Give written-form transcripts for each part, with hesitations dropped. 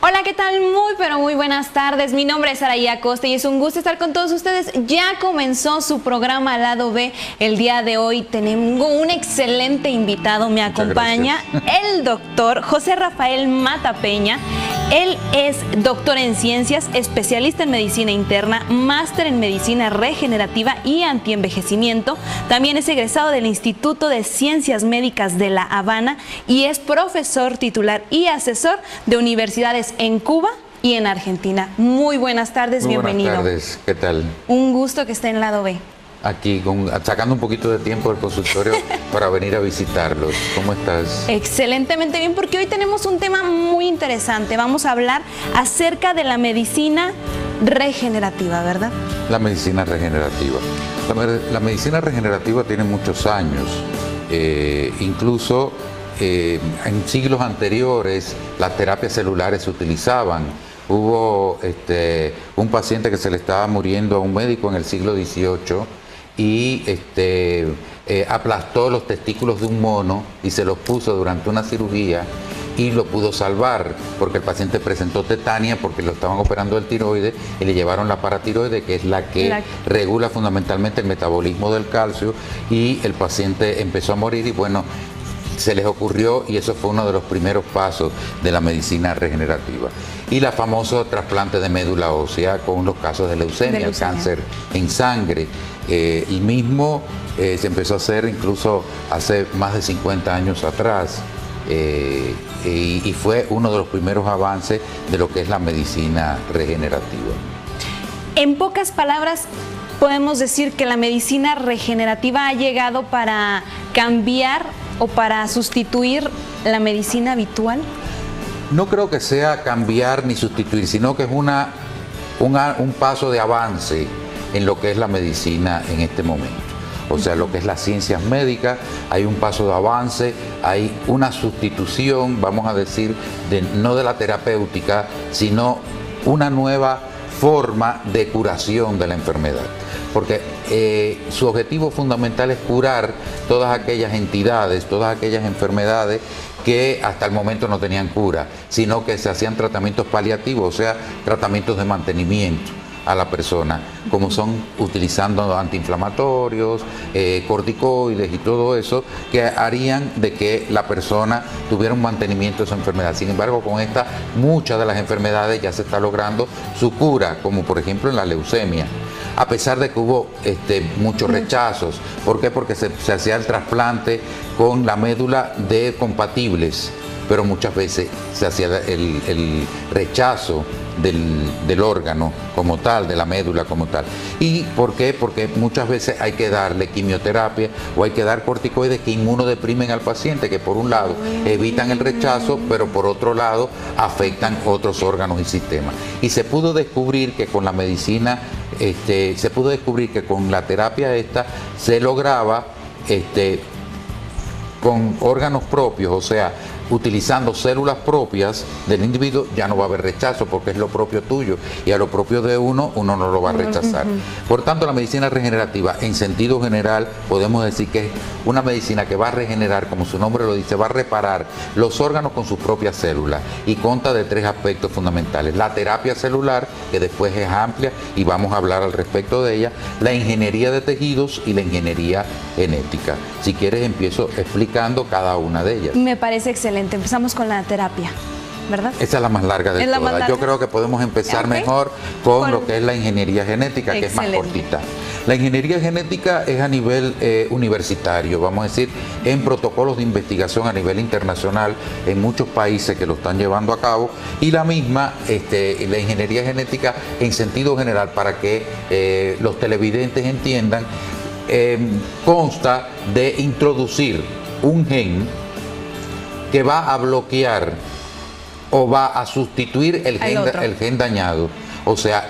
Hola, ¿qué tal? Muy, pero muy buenas tardes. Mi nombre es Araí Acosta y es un gusto estar con todos ustedes. Ya comenzó su programa Lado B. El día de hoy tengo un excelente invitado. Me acompaña el doctor José Rafael Mata Peña. Él es doctor en ciencias, especialista en medicina interna, máster en medicina regenerativa y antienvejecimiento. También es egresado del Instituto de Ciencias Médicas de La Habana y es profesor titular y asesor de universidades en Cuba y en Argentina. Muy buenas tardes, bienvenido. Buenas tardes, ¿qué tal? Un gusto que esté en Lado B. Aquí, sacando un poquito de tiempo del consultorio para venir a visitarlos. ¿Cómo estás? Excelentemente bien, porque hoy tenemos un tema muy interesante. Vamos a hablar acerca de la medicina regenerativa, ¿verdad? La medicina regenerativa. La medicina regenerativa tiene muchos años. Incluso en siglos anteriores las terapias celulares se utilizaban. Hubo un paciente que se le estaba muriendo a un médico en el siglo XVIII y aplastó los testículos de un mono y se los puso durante una cirugía y lo pudo salvar porque el paciente presentó tetania porque lo estaban operando del tiroides y le llevaron la paratiroide, que es la que regula fundamentalmente el metabolismo del calcio, y el paciente empezó a morir y bueno, se les ocurrió, y eso fue uno de los primeros pasos de la medicina regenerativa. Y la famosa trasplante de médula ósea con los casos de leucemia, el cáncer en sangre. El mismo se empezó a hacer incluso hace más de 50 años atrás, y fue uno de los primeros avances de lo que es la medicina regenerativa. En pocas palabras, podemos decir que la medicina regenerativa ha llegado para cambiar o para sustituir la medicina habitual. No creo que sea cambiar ni sustituir, sino que es un paso de avance en lo que es la medicina en este momento. O sea, lo que es las ciencias médicas, hay un paso de avance, hay una sustitución, vamos a decir, no de la terapéutica, sino una nueva forma de curación de la enfermedad. Porque su objetivo fundamental es curar todas aquellas entidades, todas aquellas enfermedades que hasta el momento no tenían cura, sino que se hacían tratamientos paliativos, o sea, tratamientos de mantenimiento a la persona, como son utilizando antiinflamatorios, corticoides y todo eso, que harían de que la persona tuviera un mantenimiento de su enfermedad. Sin embargo, con esta, muchas de las enfermedades ya se está logrando su cura, como por ejemplo en la leucemia, a pesar de que hubo muchos rechazos. ¿Por qué? Porque se hacía el trasplante con la médula de compatibles, pero muchas veces se hacía el rechazo del órgano como tal, de la médula como tal. ¿Y por qué? Porque muchas veces hay que darle quimioterapia o hay que dar corticoides que inmunodeprimen al paciente, que por un lado evitan el rechazo, pero por otro lado afectan otros órganos y sistemas. Y se pudo descubrir que con la medicina, con la terapia se lograba con órganos propios, o sea, utilizando células propias del individuo, ya no va a haber rechazo porque es lo propio tuyo, y a lo propio de uno no lo va a rechazar. Por tanto, la medicina regenerativa, en sentido general, podemos decir que es una medicina que va a regenerar, como su nombre lo dice, va a reparar los órganos con sus propias células, y consta de tres aspectos fundamentales: la terapia celular, que después es amplia y vamos a hablar al respecto de ella; la ingeniería de tejidos y la ingeniería genética. Si quieres, empiezo explicando cada una de ellas. Me parece excelente. Empezamos con la terapia, ¿verdad? Esa es la más larga de todas. Yo creo que podemos empezar mejor con lo que es la ingeniería genética, que es más cortita. La ingeniería genética es a nivel universitario, vamos a decir, en protocolos de investigación a nivel internacional, en muchos países que lo están llevando a cabo, y la misma, la ingeniería genética en sentido general, para que los televidentes entiendan, consta de introducir un gen que va a bloquear o va a sustituir el gen dañado. O sea,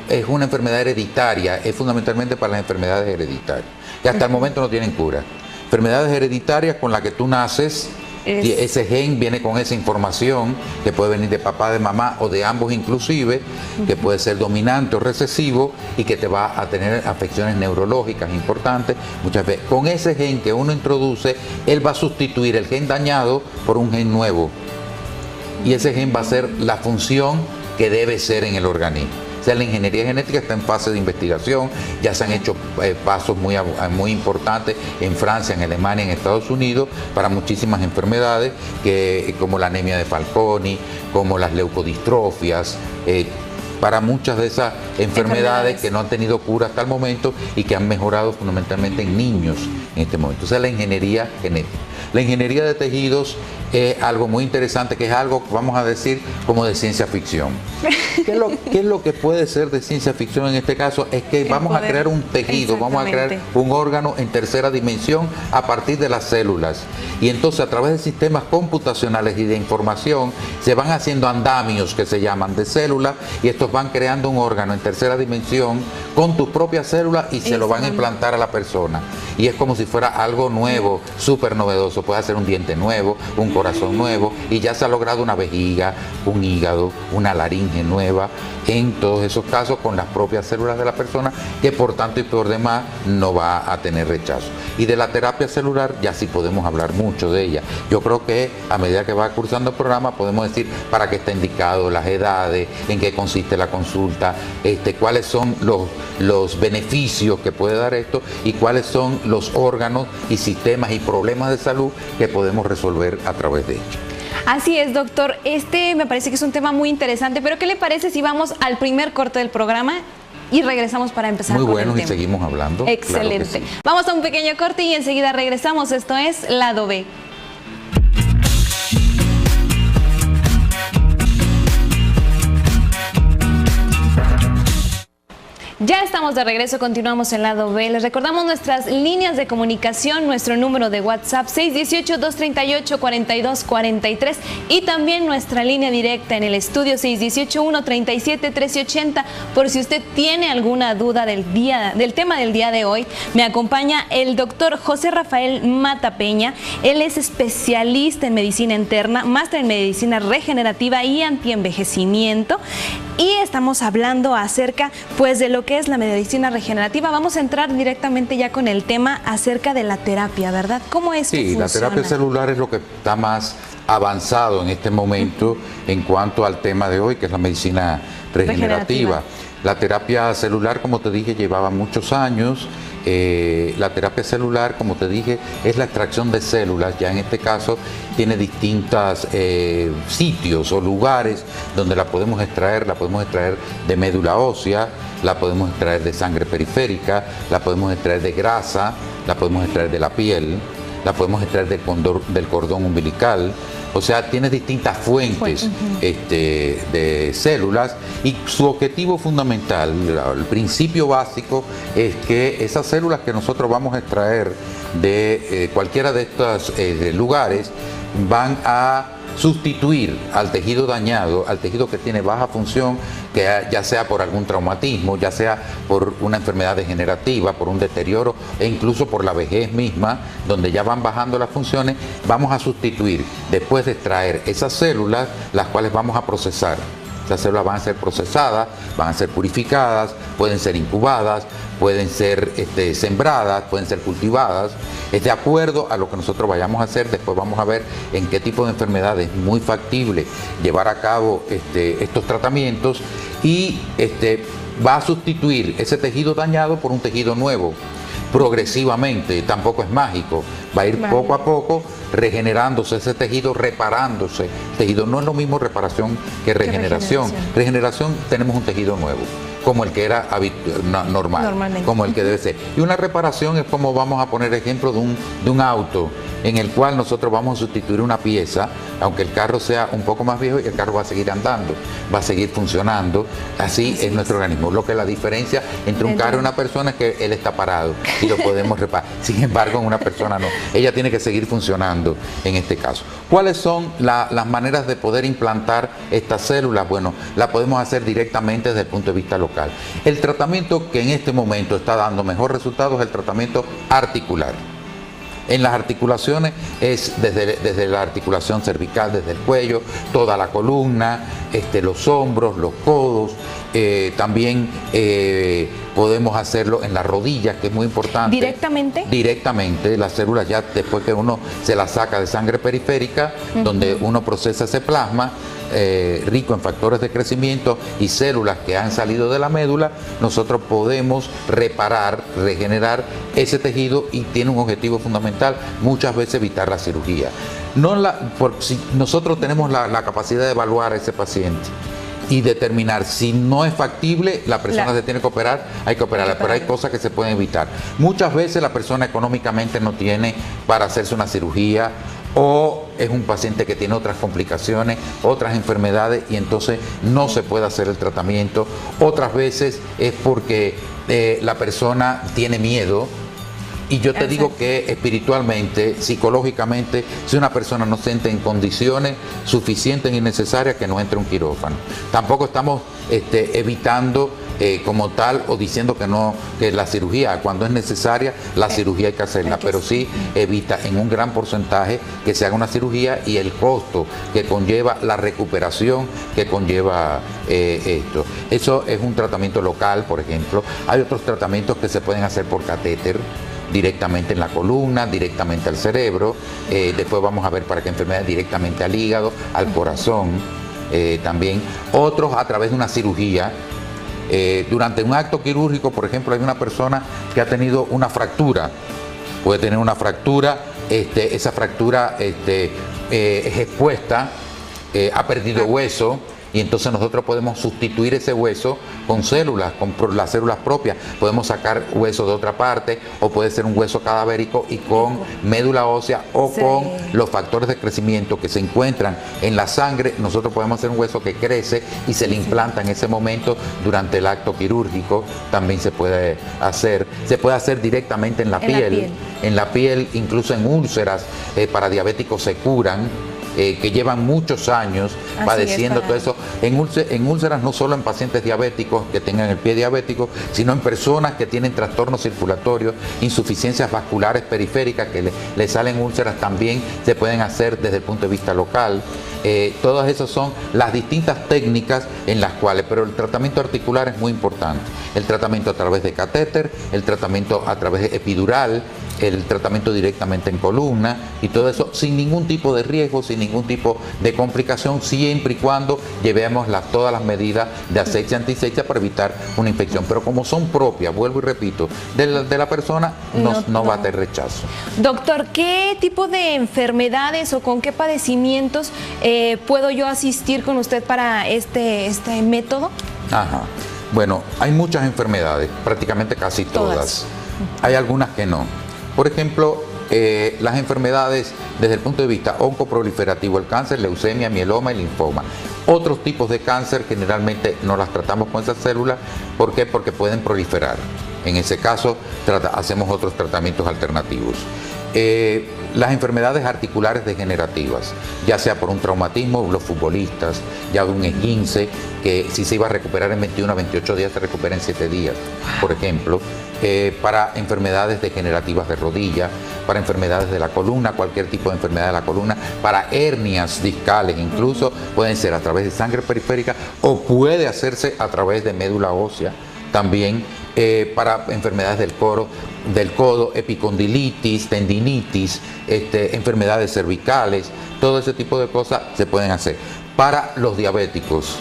es una enfermedad hereditaria, es fundamentalmente para las enfermedades hereditarias, que hasta el momento no tienen cura. Enfermedades hereditarias con las que tú naces, y ese gen viene con esa información, que puede venir de papá, de mamá o de ambos inclusive, que puede ser dominante o recesivo, y que te va a tener afecciones neurológicas importantes muchas veces. Con ese gen que uno introduce, él va a sustituir el gen dañado por un gen nuevo. y ese gen va a ser la función que debe ser en el organismo. O sea, la ingeniería genética está en fase de investigación, ya se han hecho pasos muy importantes en Francia, en Alemania, en Estados Unidos, para muchísimas enfermedades, como la anemia de Fanconi, como las leucodistrofias, para muchas de esas enfermedades que no han tenido cura hasta el momento y que han mejorado fundamentalmente en niños en este momento. O sea, la ingeniería genética. La ingeniería de tejidos es algo muy interesante, que es algo, vamos a decir, como de ciencia ficción. ¿Qué es lo que puede ser de ciencia ficción en este caso? Es que vamos a crear un tejido, vamos a crear un órgano en tercera dimensión a partir de las células. Y entonces a través de sistemas computacionales y de información se van haciendo andamios que se llaman de células, y estos van creando un órgano en tercera dimensión con tus propias células y se lo van a implantar a la persona. Y es como si fuera algo nuevo, súper novedoso. Puede hacer un diente nuevo, un corazón nuevo, y ya se ha logrado una vejiga, un hígado, una laringe nueva, en todos esos casos con las propias células de la persona, que por tanto y por demás no va a tener rechazo. Y de la terapia celular ya sí podemos hablar mucho de ella. Yo creo que a medida que va cursando el programa podemos decir para qué está indicado, las edades, en qué consiste la consulta, cuáles son los beneficios que puede dar esto y cuáles son los órganos y sistemas y problemas de salud que podemos resolver a través de ello. Así es, doctor. Me parece que es un tema muy interesante, pero ¿qué le parece si vamos al primer corte del programa y regresamos para empezar con el tema? Muy bueno, y seguimos hablando. Excelente. Claro que sí. Vamos a un pequeño corte y enseguida regresamos. Esto es Lado B. Ya estamos de regreso, continuamos en Lado B. Les recordamos nuestras líneas de comunicación, nuestro número de WhatsApp 618-238-4243 y también nuestra línea directa en el estudio 618-137-1380. Por si usted tiene alguna duda del tema del día de hoy, me acompaña el doctor José Rafael Mata Peña. Él es especialista en medicina interna, máster en medicina regenerativa y antienvejecimiento. Y estamos hablando acerca de lo que es la medicina regenerativa. Vamos a entrar directamente ya con el tema acerca de la terapia, ¿verdad? ¿Cómo es que funciona? Sí, la terapia celular es lo que está más avanzado en este momento en cuanto al tema de hoy, que es la medicina regenerativa. La terapia celular, como te dije, llevaba muchos años. La terapia celular, como te dije, es la extracción de células. Ya en este caso tiene distintos sitios o lugares donde la podemos extraer de médula ósea, la podemos extraer de sangre periférica, la podemos extraer de grasa, la podemos extraer de la piel, la podemos extraer del cordón umbilical. O sea, tiene distintas fuentes de células, y su objetivo fundamental, el principio básico, es que esas células que nosotros vamos a extraer de cualquiera de estos lugares van a sustituir al tejido dañado, al tejido que tiene baja función, que ya sea por algún traumatismo, ya sea por una enfermedad degenerativa, por un deterioro e incluso por la vejez misma, donde ya van bajando las funciones. Vamos a sustituir, después de extraer esas células, las cuales vamos a procesar. Esas células van a ser procesadas, van a ser purificadas, pueden ser incubadas, pueden ser sembradas, pueden ser cultivadas. Es de acuerdo a lo que nosotros vayamos a hacer. Después vamos a ver en qué tipo de enfermedades es muy factible llevar a cabo estos tratamientos, y va a sustituir ese tejido dañado por un tejido nuevo, progresivamente. Tampoco es mágico, va a ir poco a poco regenerándose ese tejido, reparándose. Tejido no es lo mismo reparación que regeneración. Regeneración, tenemos un tejido nuevo, como el que era normal, como el que debe ser. Y una reparación es como, vamos a poner ejemplo de un auto, en el cual nosotros vamos a sustituir una pieza, aunque el carro sea un poco más viejo, y el carro va a seguir andando, va a seguir funcionando. Así es nuestro organismo. Lo que la diferencia entre un carro y una persona es que él está parado y lo podemos reparar. Sin embargo, en una persona no. Ella tiene que seguir funcionando en este caso. ¿Cuáles son las maneras de poder implantar estas células? Bueno, la podemos hacer directamente desde el punto de vista local. El tratamiento que en este momento está dando mejor resultado es el tratamiento articular. En las articulaciones es desde la articulación cervical, desde el cuello, toda la columna, los hombros, los codos, también podemos hacerlo en las rodillas, que es muy importante. ¿Directamente? Directamente, las células ya después que uno se las saca de sangre periférica, donde uno procesa ese plasma, rico en factores de crecimiento y células que han salido de la médula, nosotros podemos reparar, regenerar ese tejido y tiene un objetivo fundamental, muchas veces evitar la cirugía. Si nosotros tenemos la capacidad de evaluar a ese paciente y determinar si no es factible, la persona se tiene que operar, hay que operarla, pero hay cosas que se pueden evitar. Muchas veces la persona económicamente no tiene para hacerse una cirugía, o es un paciente que tiene otras complicaciones, otras enfermedades y entonces no se puede hacer el tratamiento. Otras veces es porque la persona tiene miedo. Y yo te digo que espiritualmente, psicológicamente, si una persona no se siente en condiciones suficientes y necesarias, que no entre un quirófano. Tampoco estamos evitando como tal o diciendo que no, que la cirugía, cuando es necesaria, la cirugía hay que hacerla, pero sí evita en un gran porcentaje que se haga una cirugía y el costo que conlleva la recuperación que conlleva esto. Eso es un tratamiento local, por ejemplo. Hay otros tratamientos que se pueden hacer por catéter, directamente en la columna, directamente al cerebro, después vamos a ver para qué enfermedades, directamente al hígado, al corazón, también. Otros a través de una cirugía. Durante un acto quirúrgico, por ejemplo, hay una persona que ha tenido una fractura, puede tener una fractura, esa fractura es expuesta, ha perdido hueso, y entonces nosotros podemos sustituir ese hueso con células, con las células propias. Podemos sacar hueso de otra parte, o puede ser un hueso cadavérico y con médula ósea o con los factores de crecimiento que se encuentran en la sangre. Nosotros podemos hacer un hueso que crece y se le implanta en ese momento durante el acto quirúrgico. También se puede hacer directamente en la piel. En la piel, incluso en úlceras para diabéticos se curan. Que llevan muchos años padeciendo todo eso, en úlceras, no solo en pacientes diabéticos que tengan el pie diabético, sino en personas que tienen trastornos circulatorios, insuficiencias vasculares periféricas, que le salen úlceras, también se pueden hacer desde el punto de vista local. Todas esas son las distintas técnicas en las cuales, pero el tratamiento articular es muy importante. El tratamiento a través de catéter, el tratamiento a través de epidural, el tratamiento directamente en columna y todo eso sin ningún tipo de riesgo, sin ningún tipo de complicación, siempre y cuando llevemos todas las medidas de asepsia y antisepsia para evitar una infección. Pero como son propias, vuelvo y repito, de la persona, no va a tener rechazo. Doctor, ¿qué tipo de enfermedades o con qué padecimientos puedo yo asistir con usted para este método? Ajá. Bueno, hay muchas enfermedades, prácticamente casi todas. Hay algunas que no. Por ejemplo, las enfermedades desde el punto de vista oncoproliferativo, el cáncer, leucemia, mieloma y linfoma. Otros tipos de cáncer generalmente no las tratamos con esas células. ¿Por qué? Porque pueden proliferar. En ese caso hacemos otros tratamientos alternativos. Las enfermedades articulares degenerativas, ya sea por un traumatismo, los futbolistas, ya de un esguince, que si se iba a recuperar en 21 a 28 días, se recupera en 7 días, por ejemplo. Para enfermedades degenerativas de rodilla, para enfermedades de la columna, cualquier tipo de enfermedad de la columna, para hernias discales, incluso pueden ser a través de sangre periférica o puede hacerse a través de médula ósea también. Para enfermedades del codo, epicondilitis, tendinitis, enfermedades cervicales, todo ese tipo de cosas se pueden hacer. Para los diabéticos,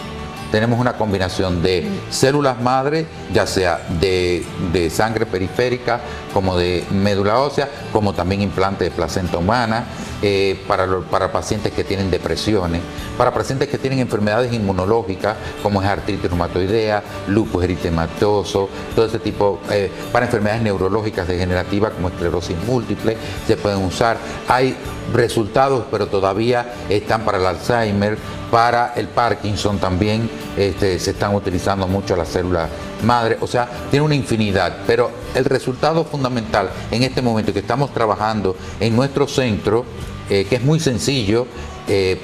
tenemos una combinación de células madre, ya sea de sangre periférica, como de médula ósea, como también implante de placenta humana, para pacientes que tienen depresiones, para pacientes que tienen enfermedades inmunológicas, como es artritis reumatoidea, lupus eritematoso, todo ese tipo, para enfermedades neurológicas degenerativas, como esclerosis múltiple, se pueden usar. Hay resultados, pero todavía están para el Alzheimer, para el Parkinson también, se están utilizando mucho las células madre, o sea, tiene una infinidad, pero el resultado fundamental en este momento que estamos trabajando en nuestro centro, que es muy sencillo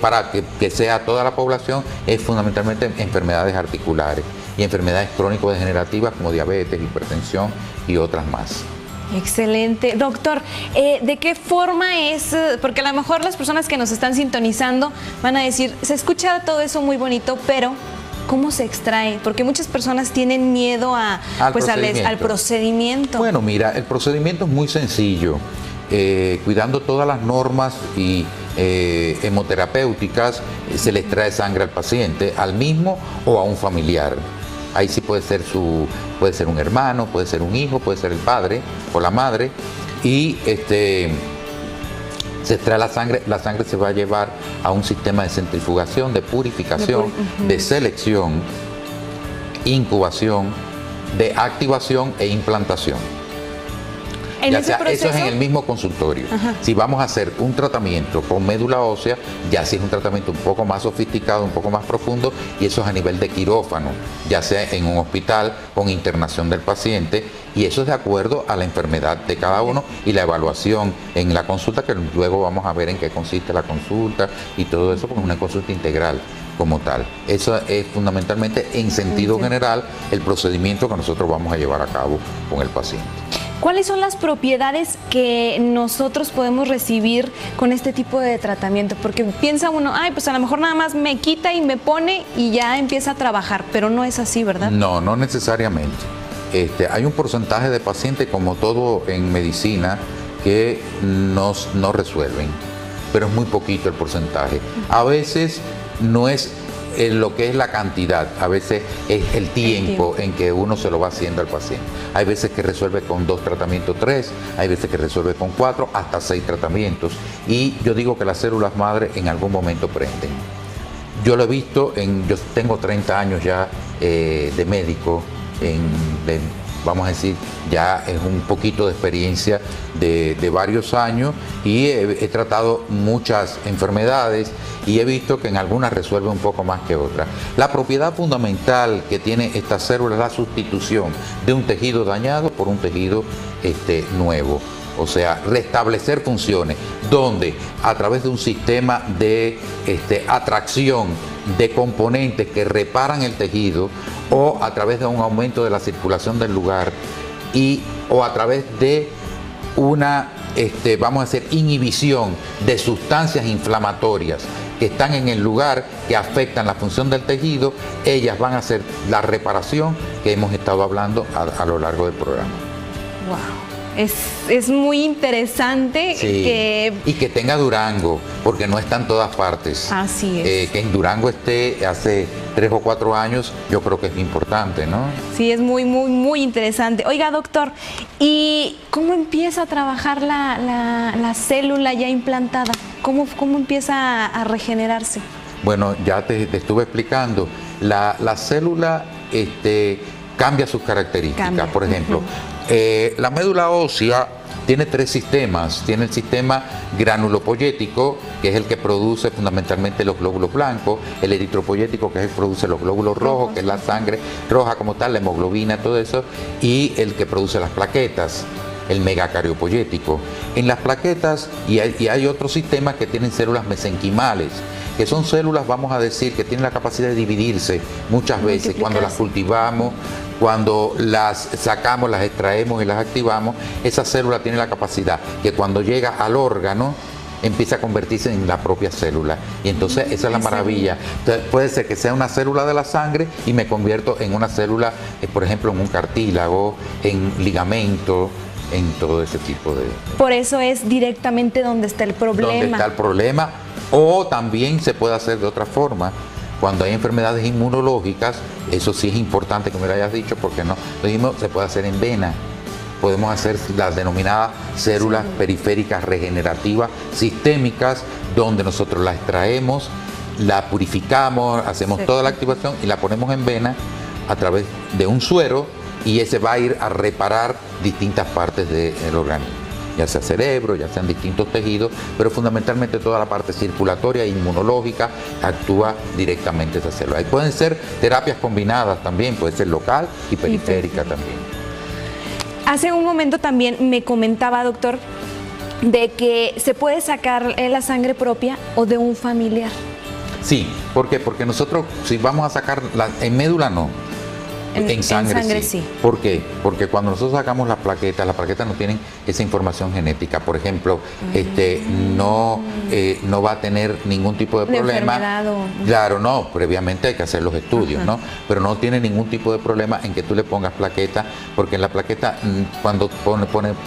para que sea toda la población, es fundamentalmente enfermedades articulares y enfermedades crónico-degenerativas como diabetes, hipertensión y otras más. Excelente. Doctor, ¿de qué forma es? Porque a lo mejor las personas que nos están sintonizando van a decir, se escucha todo eso muy bonito, pero ¿cómo se extrae? Porque muchas personas tienen miedo al procedimiento. Bueno, mira, el procedimiento es muy sencillo. Cuidando todas las normas y hemoterapéuticas, se le extrae sangre al paciente, al mismo o a un familiar. Ahí sí puede ser un hermano, puede ser un hijo, puede ser el padre o la madre, y se extrae la sangre se va a llevar a un sistema de centrifugación, de purificación, de selección, incubación, de activación e implantación. Eso es en el mismo consultorio. Si vamos a hacer un tratamiento con médula ósea, ya sí es un tratamiento un poco más sofisticado, un poco más profundo, y eso es a nivel de quirófano, ya sea en un hospital con internación del paciente, y eso es de acuerdo a la enfermedad de cada uno y la evaluación en la consulta, que luego vamos a ver en qué consiste la consulta y todo eso, porque es una consulta integral como tal. Eso es fundamentalmente, en sentido general, el procedimiento que nosotros vamos a llevar a cabo con el paciente. ¿Cuáles son las propiedades que nosotros podemos recibir con este tipo de tratamiento? Porque piensa uno, pues a lo mejor nada más me quita y me pone y ya empieza a trabajar, pero no es así, ¿verdad? No, no necesariamente. Hay un porcentaje de pacientes, como todo en medicina, que no resuelven, pero es muy poquito el porcentaje. A veces no es lo que es la cantidad, a veces es el tiempo en que uno se lo va haciendo al paciente. Hay veces que resuelve con 2 tratamientos, 3, hay veces que resuelve con 4, hasta 6 tratamientos. Y yo digo que las células madre en algún momento prenden. Yo lo he visto, yo tengo 30 años ya de médico, vamos a decir, ya es un poquito de experiencia de varios años, y he tratado muchas enfermedades y he visto que en algunas resuelve un poco más que otras. La propiedad fundamental que tiene esta célula es la sustitución de un tejido dañado por un tejido nuevo. O sea, restablecer funciones, donde a través de un sistema de atracción de componentes que reparan el tejido, o a través de un aumento de la circulación del lugar, o a través de una, vamos a hacer, inhibición de sustancias inflamatorias que están en el lugar, que afectan la función del tejido, ellas van a hacer la reparación que hemos estado hablando a lo largo del programa. Wow. Es muy interesante. Sí. Y que tenga Durango, porque no está en todas partes. Así es. Que en Durango esté hace 3 o 4 años, yo creo que es importante, ¿no? Sí, es muy, muy, muy interesante. Oiga, doctor, ¿y cómo empieza a trabajar la célula ya implantada? ¿Cómo empieza a regenerarse? Bueno, ya te estuve explicando. La célula cambia sus características. Por ejemplo, la médula ósea tiene 3 sistemas. Tiene el sistema granulopoyético, que es el que produce fundamentalmente los glóbulos blancos, el eritropoyético, que es el que produce los glóbulos rojos, que es la sangre roja como tal, la hemoglobina, todo eso, y el que produce las plaquetas, el megacariopollético. En las plaquetas, y hay otros sistemas que tienen células mesenquimales, que son células, vamos a decir, que tienen la capacidad de dividirse muchas veces cuando las cultivamos, cuando las sacamos, las extraemos y las activamos. Esa célula tiene la capacidad que cuando llega al órgano empieza a convertirse en la propia célula, y entonces esa es la maravilla. Entonces, puede ser que sea una célula de la sangre y me convierto en una célula, por ejemplo, en un cartílago, en ligamento, en todo ese tipo de... Por eso es directamente donde está el problema. Donde está el problema, o también se puede hacer de otra forma. Cuando hay enfermedades inmunológicas, eso sí es importante que me lo hayas dicho, porque no lo mismo se puede hacer en vena. Podemos hacer las denominadas células periféricas regenerativas sistémicas, donde nosotros la extraemos, la purificamos, hacemos toda la activación y la ponemos en vena a través de un suero, y ese va a ir a reparar distintas partes del organismo, ya sea cerebro, ya sean distintos tejidos, pero fundamentalmente toda la parte circulatoria e inmunológica actúa directamente esa célula. Y pueden ser terapias combinadas también, puede ser local y periférica también. Hace un momento también me comentaba, doctor, de que se puede sacar la sangre propia o de un familiar. Sí, ¿por qué? Porque nosotros, si vamos a sacar en médula, no. En sangre sí. ¿Por qué? Porque cuando nosotros sacamos las plaquetas no tienen esa información genética. Por ejemplo, no va a tener ningún tipo de problema. Claro, no, previamente hay que hacer los estudios, ¿no? Pero no tiene ningún tipo de problema en que tú le pongas plaqueta, porque en la plaqueta, cuando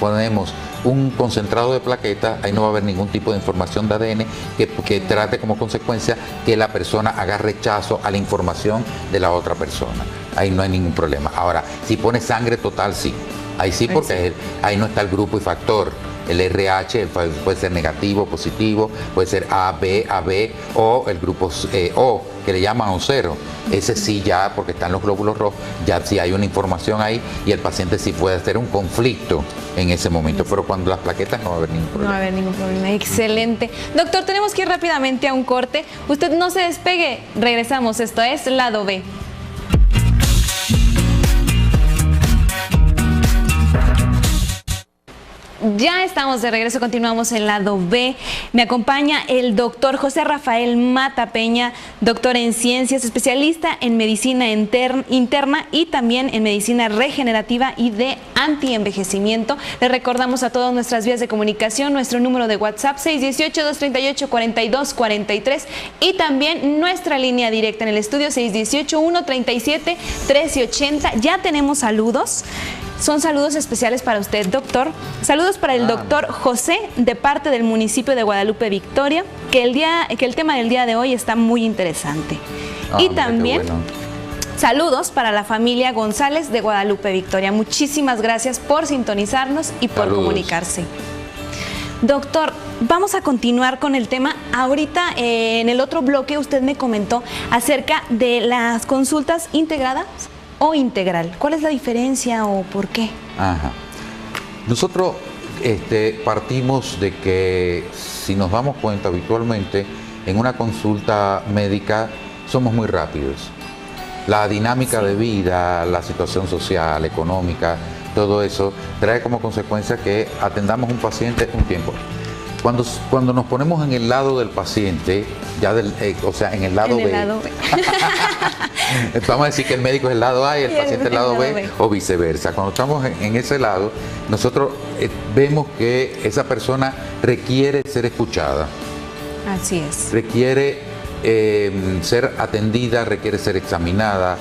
ponemos un concentrado de plaqueta, ahí no va a haber ningún tipo de información de ADN que trate como consecuencia que la persona haga rechazo a la información de la otra persona. Ahí no hay ningún problema. Ahora, si pone sangre total, sí. Ahí sí, porque ahí no está el grupo y factor. El RH puede ser negativo, positivo, puede ser AB, AB o el grupo O, que le llaman O0. Ese sí ya, porque están los glóbulos rojos, ya sí hay una información ahí y el paciente sí puede hacer un conflicto en ese momento. Pero cuando las plaquetas no va a haber ningún problema. No va a haber ningún problema. Excelente. Doctor, tenemos que ir rápidamente a un corte. Usted no se despegue. Regresamos. Esto es Lado B. Ya estamos de regreso, continuamos en Lado B. Me acompaña el doctor José Rafael Mata Peña, doctor en ciencias, especialista en medicina interna y también en medicina regenerativa y de antienvejecimiento. Le recordamos a todas nuestras vías de comunicación, nuestro número de WhatsApp 618-238-4243 y también nuestra línea directa en el estudio 618-137-1380. Ya tenemos saludos. Son saludos especiales para usted, doctor. Saludos para el doctor José, de parte del municipio de Guadalupe Victoria, que el tema del día de hoy está muy interesante. Y también saludos para la familia González de Guadalupe Victoria. Muchísimas gracias por sintonizarnos y por comunicarse. Doctor, vamos a continuar con el tema. Ahorita en el otro bloque usted me comentó acerca de las consultas integradas o integral. ¿Cuál es la diferencia o por qué? Nosotros partimos de que, si nos damos cuenta habitualmente, en una consulta médica somos muy rápidos. La dinámica de vida, la situación social, económica, todo eso trae como consecuencia que atendamos a un paciente un tiempo. Cuando nos ponemos en el lado del paciente, o sea, en el lado B, vamos a decir que el médico es el lado A y el paciente el lado B, o viceversa. Cuando estamos en ese lado, nosotros vemos que esa persona requiere ser escuchada. Así es. Requiere ser atendida, requiere ser examinada,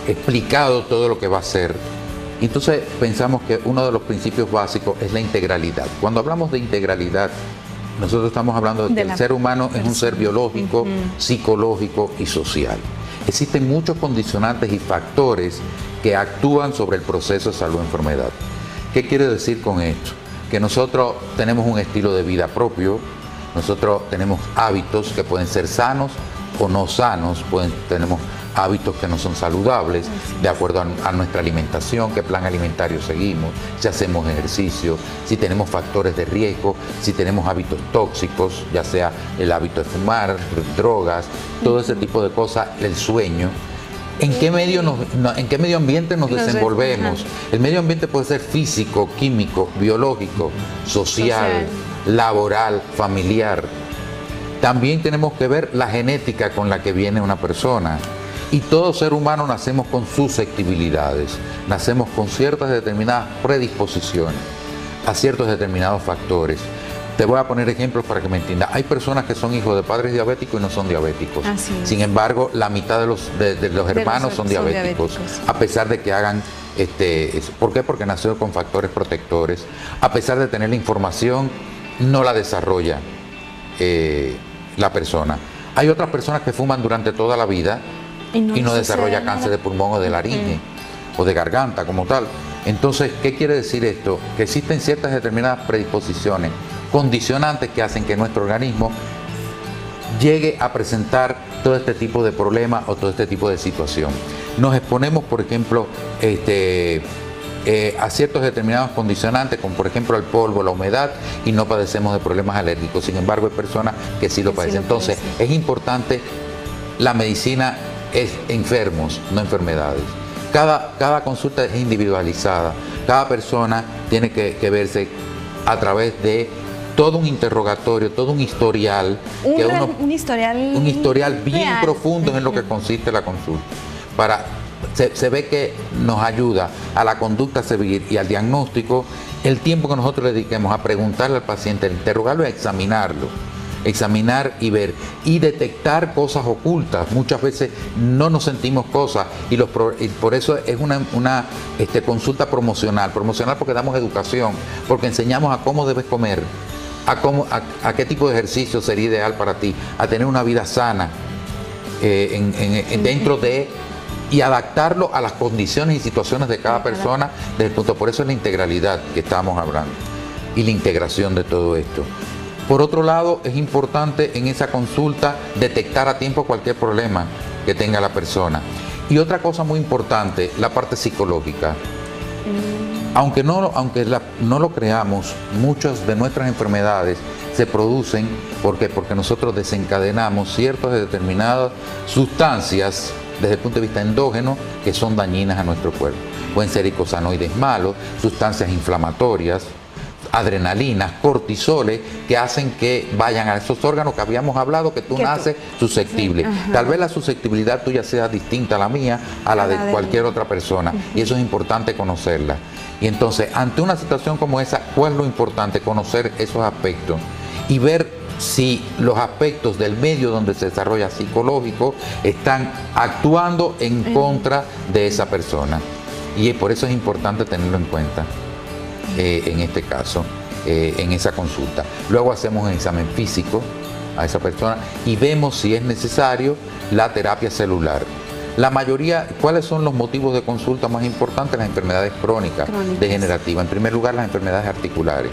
explicado todo lo que va a hacer. Entonces pensamos que uno de los principios básicos es la integralidad. Cuando hablamos de integralidad, nosotros estamos hablando de que el ser humano es un ser biológico, psicológico y social. Existen muchos condicionantes y factores que actúan sobre el proceso de salud o enfermedad. ¿Qué quiere decir con esto? Que nosotros tenemos un estilo de vida propio, nosotros tenemos hábitos que pueden ser sanos o no sanos, tenemos hábitos que no son saludables, de acuerdo a nuestra alimentación, qué plan alimentario seguimos, si hacemos ejercicio, si tenemos factores de riesgo, si tenemos hábitos tóxicos, ya sea el hábito de fumar, drogas, todo ese tipo de cosas, el sueño. ¿En qué medio ambiente nos desenvolvemos? El medio ambiente puede ser físico, químico, biológico, social, laboral, familiar. También tenemos que ver la genética con la que viene una persona. Y todo ser humano nacemos con susceptibilidades, nacemos con ciertas determinadas predisposiciones a ciertos determinados factores. Te voy a poner ejemplos para que me entiendas. Hay personas que son hijos de padres diabéticos y no son diabéticos. Sin embargo, la mitad de los hermanos son diabéticos, a pesar de que hagan ¿por qué? Porque nació con factores protectores. A pesar de tener la información, no la desarrolla la persona. Hay otras personas que fuman durante toda la vida y no desarrolla cáncer de pulmón o de laringe o de garganta como tal. Entonces, ¿qué quiere decir esto? Que existen ciertas determinadas predisposiciones, condicionantes que hacen que nuestro organismo llegue a presentar todo este tipo de problemas o todo este tipo de situación. Nos exponemos, por ejemplo, a ciertos determinados condicionantes, como por ejemplo el polvo, la humedad, y no padecemos de problemas alérgicos. Sin embargo, hay personas que sí lo padecen. Entonces, es importante, la medicina es enfermos, no enfermedades. Cada consulta es individualizada. Cada persona tiene que verse a través de todo un interrogatorio, todo un historial. Un historial bien profundo en lo que consiste la consulta. Para se ve que nos ayuda a la conducta a seguir y al diagnóstico el tiempo que nosotros le dediquemos a preguntarle al paciente, a interrogarlo y a examinarlo. Examinar y ver y detectar cosas ocultas. Muchas veces no nos sentimos cosas y por eso es una consulta promocional porque damos educación, porque enseñamos a cómo debes comer, a qué tipo de ejercicio sería ideal para ti, a tener una vida sana dentro de y adaptarlo a las condiciones y situaciones de cada persona desde el punto. Por eso es la integralidad que estábamos hablando y la integración de todo esto. Por otro lado, es importante en esa consulta detectar a tiempo cualquier problema que tenga la persona. Y otra cosa muy importante, la parte psicológica. Aunque no lo creamos, muchas de nuestras enfermedades se producen porque nosotros desencadenamos ciertas determinadas sustancias desde el punto de vista endógeno que son dañinas a nuestro cuerpo. Pueden ser icosanoides malos, sustancias inflamatorias, adrenalinas, cortisoles, que hacen que vayan a esos órganos que habíamos hablado que tú naces susceptible. Sí. Tal vez la susceptibilidad tuya sea distinta a la mía, a la de cualquier otra persona, y eso es importante conocerla. Y entonces, ante una situación como esa, ¿cuál es lo importante? Conocer esos aspectos y ver si los aspectos del medio donde se desarrolla psicológico están actuando en contra de esa persona. Y por eso es importante tenerlo en cuenta. En este caso, en esa consulta. Luego hacemos un examen físico a esa persona y vemos si es necesario la terapia celular. La mayoría, ¿cuáles son los motivos de consulta más importantes? Las enfermedades crónicas, degenerativas. En primer lugar, las enfermedades articulares.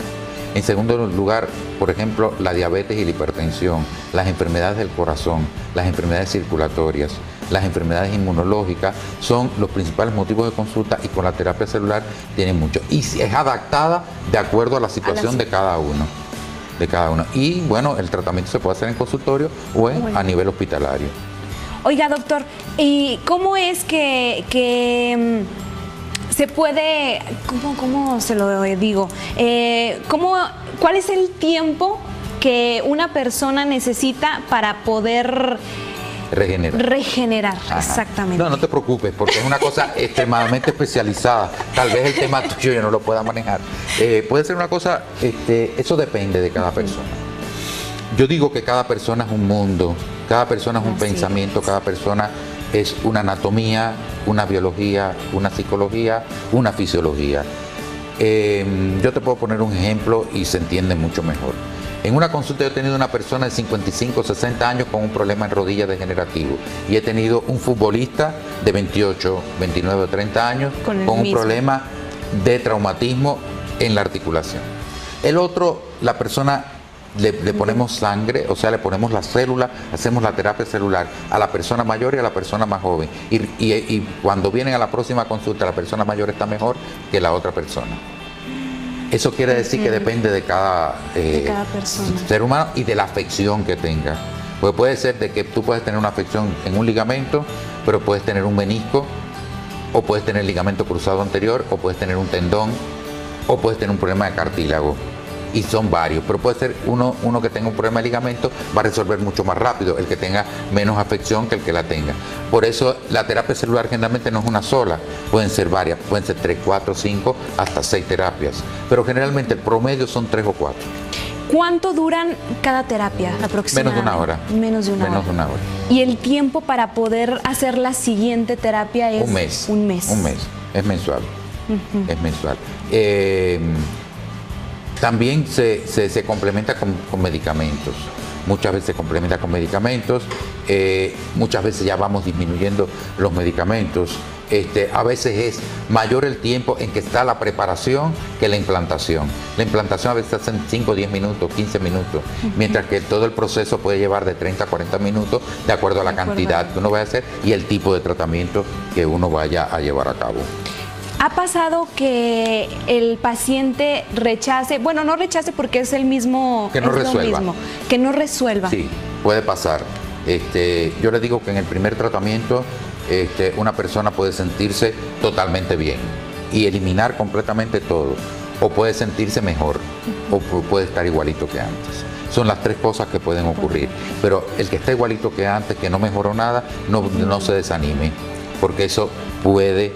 En segundo lugar, por ejemplo, la diabetes y la hipertensión, las enfermedades del corazón, las enfermedades circulatorias, las enfermedades inmunológicas son los principales motivos de consulta y con la terapia celular tienen mucho. Y es adaptada de acuerdo a la situación de cada uno. Y bueno, el tratamiento se puede hacer en consultorio o a nivel hospitalario. Oiga, doctor, ¿y cómo es que se puede, cómo se lo digo, cuál es el tiempo que una persona necesita para poder regenerar? Exactamente. No te preocupes, porque es una cosa extremadamente especializada. Tal vez el tema tuyo yo no lo pueda manejar. Puede ser una cosa, eso depende de cada persona. Yo digo que cada persona es un mundo, cada persona es un pensamiento, cada persona es una anatomía, una biología, una psicología, una fisiología. Yo te puedo poner un ejemplo y se entiende mucho mejor. En una consulta yo he tenido una persona de 55, 60 años con un problema en rodilla degenerativo y he tenido un futbolista de 28, 29 o 30 años con un problema de traumatismo en la articulación. El otro, la persona le ponemos sangre, o sea, le ponemos la célula, hacemos la terapia celular a la persona mayor y a la persona más joven. Y cuando vienen a la próxima consulta, la persona mayor está mejor que la otra persona. Eso quiere decir que depende de cada ser humano y de la afección que tenga. Pues puede ser de que tú puedes tener una afección en un ligamento, pero puedes tener un menisco, o puedes tener ligamento cruzado anterior, o puedes tener un tendón, o puedes tener un problema de cartílago. Y son varios, pero puede ser uno que tenga un problema de ligamento, va a resolver mucho más rápido el que tenga menos afección que el que la tenga. Por eso la terapia celular generalmente no es una sola, pueden ser varias, pueden ser 3, 4, 5, hasta 6 terapias, pero generalmente el promedio son 3 o 4. ¿Cuánto duran cada terapia aproximadamente? Menos de una hora. Menos de una hora. ¿Y el tiempo para poder hacer la siguiente terapia es? Un mes. Es mensual. Es mensual. También se complementa con medicamentos. Muchas veces se complementa con medicamentos, muchas veces ya vamos disminuyendo los medicamentos. A veces es mayor el tiempo en que está la preparación que la implantación. La implantación a veces se hace en 5, 10 minutos, 15 minutos, mientras que todo el proceso puede llevar de 30 a 40 minutos de acuerdo a la cantidad que uno vaya a hacer y el tipo de tratamiento que uno vaya a llevar a cabo. ¿Ha pasado que el paciente rechace, bueno, no rechace porque es el mismo, que no resuelva? Que no resuelva. Sí, puede pasar. Yo le digo que en el primer tratamiento una persona puede sentirse totalmente bien y eliminar completamente todo, o puede sentirse mejor, o puede estar igualito que antes. Son las 3 cosas que pueden ocurrir, pero el que está igualito que antes, que no mejoró nada, no se desanime. porque eso puede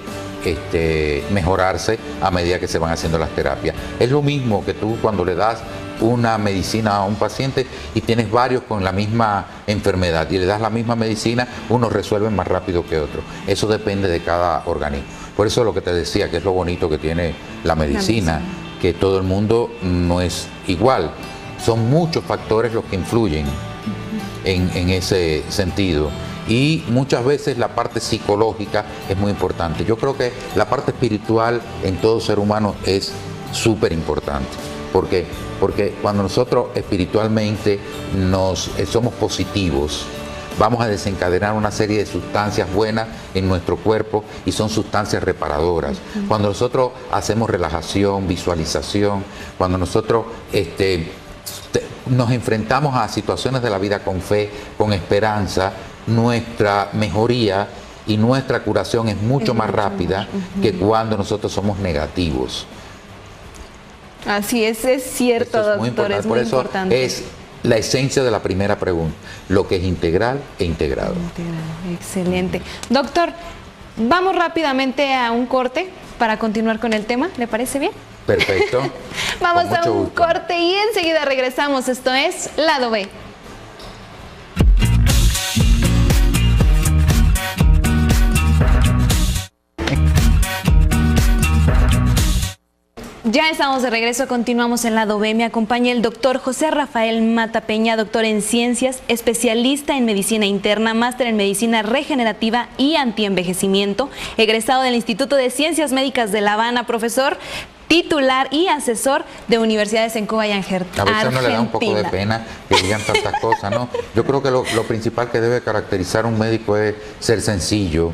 mejorarse a medida que se van haciendo las terapias. Es lo mismo que tú cuando le das una medicina a un paciente y tienes varios con la misma enfermedad y le das la misma medicina, unos resuelven más rápido que otros. Eso depende de cada organismo. Por eso lo que te decía, que es lo bonito que tiene la medicina, que todo el mundo no es igual. Son muchos factores los que influyen en ese sentido. Y muchas veces la parte psicológica es muy importante. Yo creo que la parte espiritual en todo ser humano es súper importante. ¿Por qué? Porque cuando nosotros espiritualmente somos positivos, vamos a desencadenar una serie de sustancias buenas en nuestro cuerpo y son sustancias reparadoras. Cuando nosotros hacemos relajación, visualización, cuando nosotros nos enfrentamos a situaciones de la vida con fe, con esperanza, nuestra mejoría y nuestra curación es mucho más rápida que cuando nosotros somos negativos. Así es cierto, Esto es muy doctor, importante. es Por muy eso importante. es la esencia de la primera pregunta, lo que es integral e integrado. Excelente. Doctor, vamos rápidamente a un corte para continuar con el tema, ¿le parece bien? Perfecto. Vamos Con a mucho un gusto. corte y enseguida regresamos. Esto es Lado B. Ya estamos de regreso, continuamos en Lado B. Me acompaña el doctor José Rafael Mata Peña, doctor en ciencias, especialista en medicina interna, máster en medicina regenerativa y antienvejecimiento, egresado del Instituto de Ciencias Médicas de La Habana, profesor titular y asesor de universidades en Cuba y Argentina. A veces uno le da un poco de pena que digan tantas cosas, ¿no? Yo creo que lo principal que debe caracterizar a un médico es ser sencillo.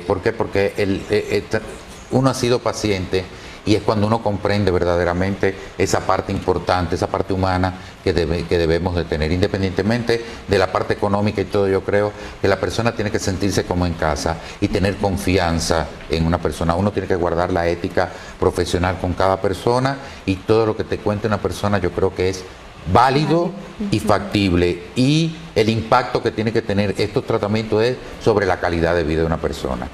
¿Por qué? Porque uno ha sido paciente y es cuando uno comprende verdaderamente esa parte importante, esa parte humana que debemos de tener. Independientemente de la parte económica y todo, yo creo que la persona tiene que sentirse como en casa y tener confianza en una persona. Uno tiene que guardar la ética profesional con cada persona y todo lo que te cuente una persona yo creo que es válido y factible, y el impacto que tiene que tener estos tratamientos es sobre la calidad de vida de una persona,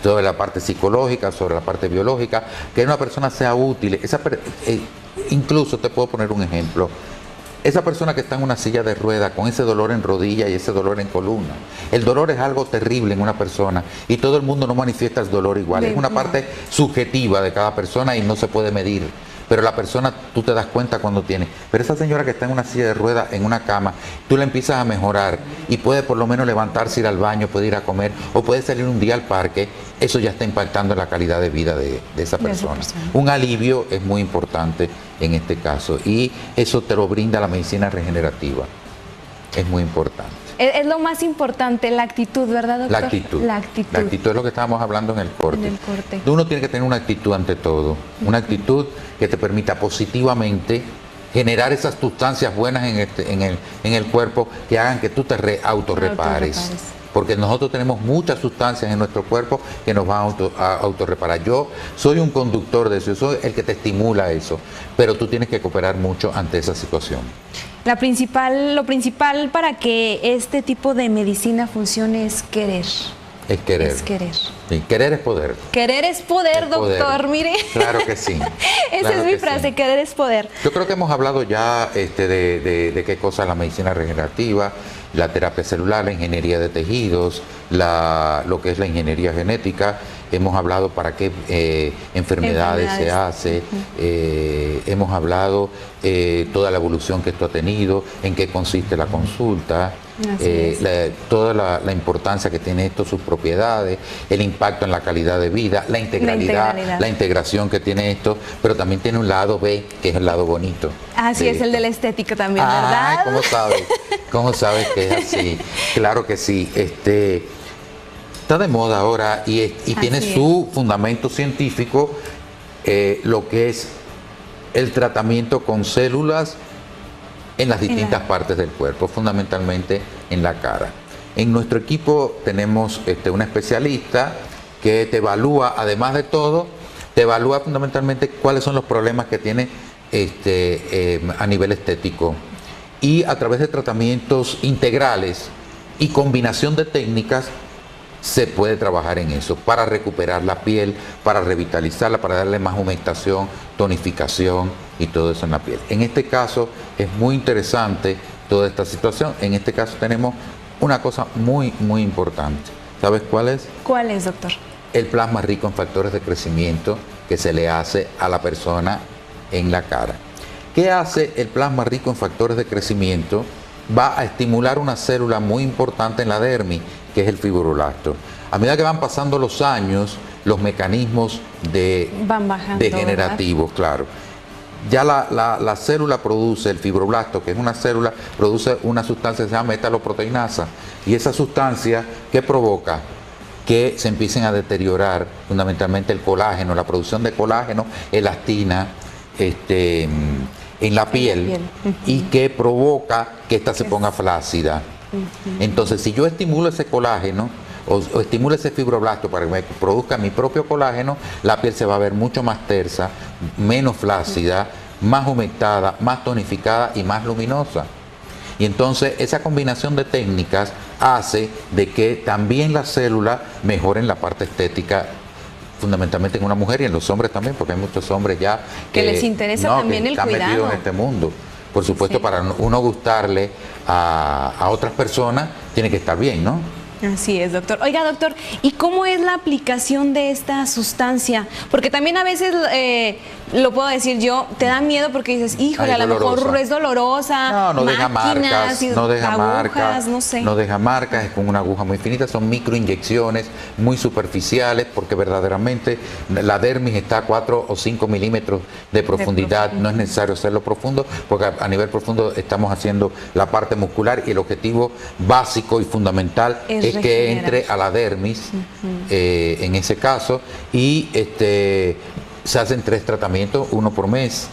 sobre la parte psicológica, sobre la parte biológica, que una persona sea útil. Incluso te puedo poner un ejemplo. Esa persona que está en una silla de ruedas con ese dolor en rodilla y ese dolor en columna, el dolor es algo terrible en una persona y todo el mundo no manifiesta el dolor igual. Es una parte subjetiva de cada persona y no se puede medir. Pero la persona, tú te das cuenta cuando tiene. Pero esa señora que está en una silla de ruedas, en una cama, tú la empiezas a mejorar y puede por lo menos levantarse, ir al baño, puede ir a comer o puede salir un día al parque. Eso ya está impactando en la calidad de vida de esa persona. Un alivio es muy importante en este caso y eso te lo brinda la medicina regenerativa. Es muy importante. Es lo más importante, la actitud, ¿verdad, doctor? La actitud. La actitud. La actitud es lo que estábamos hablando en el corte. En el corte. Uno tiene que tener una actitud ante todo. Una actitud que te permita positivamente generar esas sustancias buenas en el cuerpo que hagan que tú te autorrepares. Porque nosotros tenemos muchas sustancias en nuestro cuerpo que nos van a autorreparar. Yo soy un conductor de eso, yo soy el que te estimula eso, pero tú tienes que cooperar mucho ante esa situación. Lo principal para que este tipo de medicina funcione es querer. Es querer. Es querer. Sí, querer es poder. Querer es poder, doctor, mire. Claro que sí. Esa es mi frase, sí. Querer es poder. Yo creo que hemos hablado ya de qué cosa es la medicina regenerativa, la terapia celular, la ingeniería de tejidos, lo que es la ingeniería genética. Hemos hablado para qué enfermedades se hace, hemos hablado toda la evolución que esto ha tenido, en qué consiste la consulta, toda la importancia que tiene esto, sus propiedades, el impacto en la calidad de vida, la integralidad, la integración que tiene esto, pero también tiene un lado B, que es el lado bonito. Así es, el de la estética también, ¿verdad? ¿Cómo sabes? ¿Cómo sabes que es así? Claro que sí. Está de moda ahora y tiene su fundamento científico lo que es el tratamiento con células en las distintas partes del cuerpo, fundamentalmente en la cara. En nuestro equipo tenemos una especialista que te evalúa, además de todo, te evalúa fundamentalmente cuáles son los problemas que tiene a nivel estético. Y a través de tratamientos integrales y combinación de técnicas, se puede trabajar en eso para recuperar la piel, para revitalizarla, para darle más humectación, tonificación y todo eso en la piel. En este caso es muy interesante toda esta situación. En este caso tenemos una cosa muy, muy importante. ¿Sabes cuál es? ¿Cuál es, doctor? El plasma rico en factores de crecimiento que se le hace a la persona en la cara. ¿Qué hace el plasma rico en factores de crecimiento? Va a estimular una célula muy importante en la dermis, que es el fibroblasto. A medida que van pasando los años, los mecanismos van bajando, degenerativos, claro. Ya la célula produce, el fibroblasto, que es una célula, produce una sustancia que se llama metaloproteinasa. Y esa sustancia, ¿qué provoca? Que se empiecen a deteriorar fundamentalmente el colágeno, la producción de colágeno, elastina, en la piel, y que provoca que ésta se ponga flácida. Entonces, si yo estimulo ese colágeno o estimulo ese fibroblasto para que me produzca mi propio colágeno, la piel se va a ver mucho más tersa, menos flácida, más humectada, más tonificada y más luminosa. Y entonces esa combinación de técnicas hace de que también las células mejoren la parte estética, fundamentalmente en una mujer y en los hombres también, porque hay muchos hombres ya que les interesa también el cuidado. Están metidos en este mundo. Por supuesto, sí, para uno gustarle a otras personas, tiene que estar bien, ¿no? Así es, doctor. Oiga, doctor, ¿y cómo es la aplicación de esta sustancia? Porque también a veces, lo puedo decir yo, te da miedo porque dices, híjole, a lo mejor es dolorosa. No deja marcas, no deja marcas, no sé. No deja marcas, es con una aguja muy finita, son microinyecciones muy superficiales, porque verdaderamente la dermis está a 4 o 5 milímetros de profundidad. No es necesario hacerlo profundo, porque a nivel profundo estamos haciendo la parte muscular y el objetivo básico y fundamental es que entre a la dermis, en ese caso, y se hacen 3 tratamientos, 1 por mes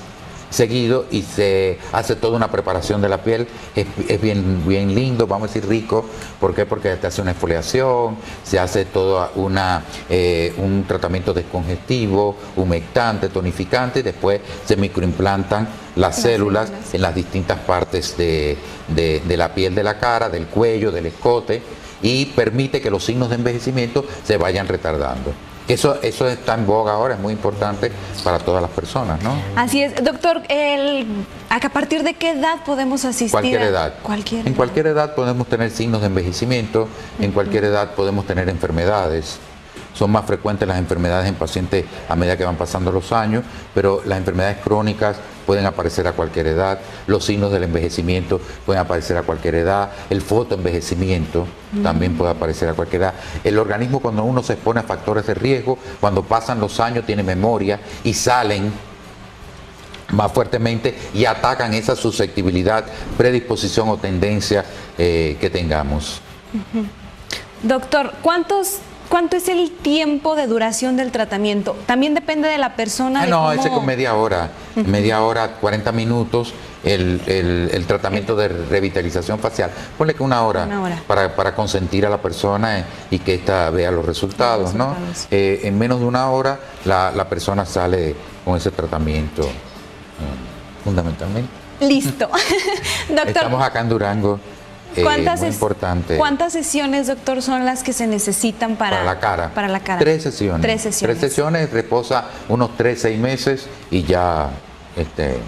seguido, y se hace toda una preparación de la piel. Es bien lindo, vamos a decir rico. ¿Por qué? Porque te hace una exfoliación, se hace todo un tratamiento descongestivo, humectante, tonificante, y después se microimplantan las células en las distintas partes de la piel de la cara, del cuello, del escote, y permite que los signos de envejecimiento se vayan retardando. Eso está en boga ahora, es muy importante para todas las personas, ¿no? Así es. Doctor, ¿a partir de qué edad podemos asistir? Cualquier edad. En cualquier edad podemos tener signos de envejecimiento, en cualquier edad podemos tener enfermedades. Son más frecuentes las enfermedades en pacientes a medida que van pasando los años, pero las enfermedades crónicas pueden aparecer a cualquier edad, los signos del envejecimiento pueden aparecer a cualquier edad, el fotoenvejecimiento también puede aparecer a cualquier edad. El organismo, cuando uno se expone a factores de riesgo, cuando pasan los años tiene memoria y salen más fuertemente y atacan esa susceptibilidad, predisposición o tendencia que tengamos. Doctor, ¿cuánto es el tiempo de duración del tratamiento? También depende de la persona. Ese con media hora, 40 minutos, el tratamiento de revitalización facial. Ponle que una hora. Para consentir a la persona y que ésta vea los resultados, ¿no? En menos de una hora la persona sale con ese tratamiento, fundamentalmente. Listo. Doctor, estamos acá en Durango. Muy importante. ¿Cuántas sesiones, doctor, son las que se necesitan para la cara? Para la cara. 3 sesiones. 3 sesiones. 3 sesiones, reposa unos 3-6 meses y ya estamos.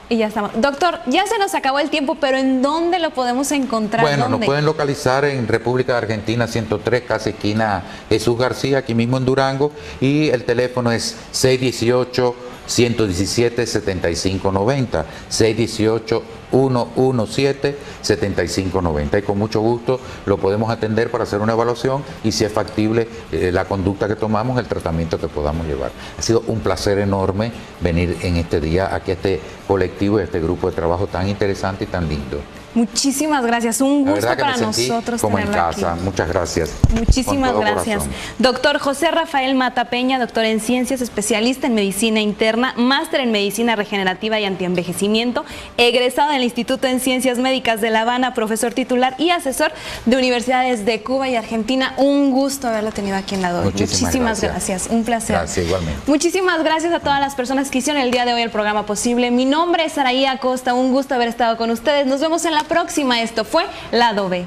Y ya estamos. Doctor, ya se nos acabó el tiempo, pero ¿en dónde lo podemos encontrar? Bueno, nos pueden localizar en República de Argentina 103, casi esquina Jesús García, aquí mismo en Durango, y el teléfono es 618-117-7590, 618-117-7590, y con mucho gusto lo podemos atender para hacer una evaluación y, si es factible la conducta que tomamos, el tratamiento que podamos llevar. Ha sido un placer enorme venir en este día aquí a este colectivo y a este grupo de trabajo tan interesante y tan lindo. Muchísimas gracias, un gusto para nosotros como en casa. Aquí. Muchas gracias. Muchísimas gracias. Doctor José Rafael Mata Peña, doctor en ciencias, especialista en medicina interna, máster en medicina regenerativa y antienvejecimiento, egresado del Instituto en Ciencias Médicas de La Habana, profesor titular y asesor de universidades de Cuba y Argentina. Un gusto haberlo tenido aquí en la DOI. Muchísimas gracias. Un placer. Gracias, igualmente. Muchísimas gracias a todas las personas que hicieron el día de hoy el programa posible. Mi nombre es Saraí Acosta, un gusto haber estado con ustedes. Nos vemos en la próxima. Esto fue Lado B.